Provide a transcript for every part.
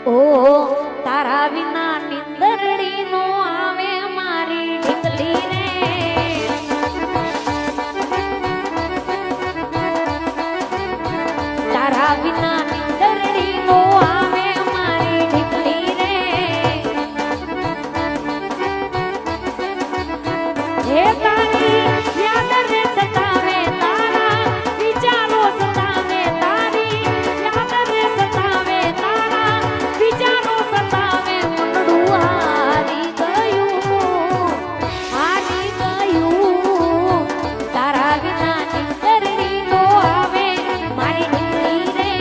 ઓ તારા વિના નિંદરડી નો આવે મારી ઢીકલી રે તારા વિના નિંદરડી નો આવે મારી ઢીકલી રે હે તારી યાદ રે સતાવે તારા વિચારો સતાવે તારી યાદ રે સતાવે તારા વિચારો સતાવે મનડું હારી ગયું તારા વિના નિંદરડી નો આવે મારી ઢીકલી રે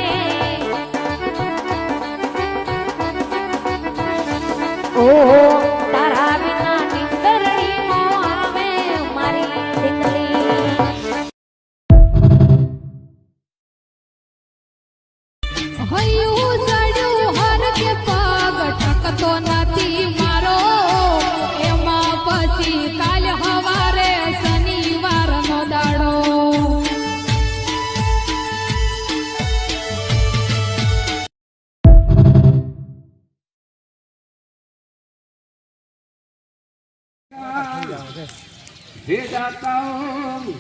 ઓ તારા વિના નિંદરડી નો આવે મારી ઢીકલી હૈયું જડ્યું હર કે પગ ઠકતો નથી મારો એમાં પછી કાલ હવારે શનિવારનો દાડો हे जाता हूँ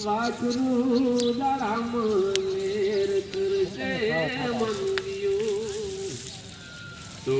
वाचरू राम लेर कर से मंदियो तो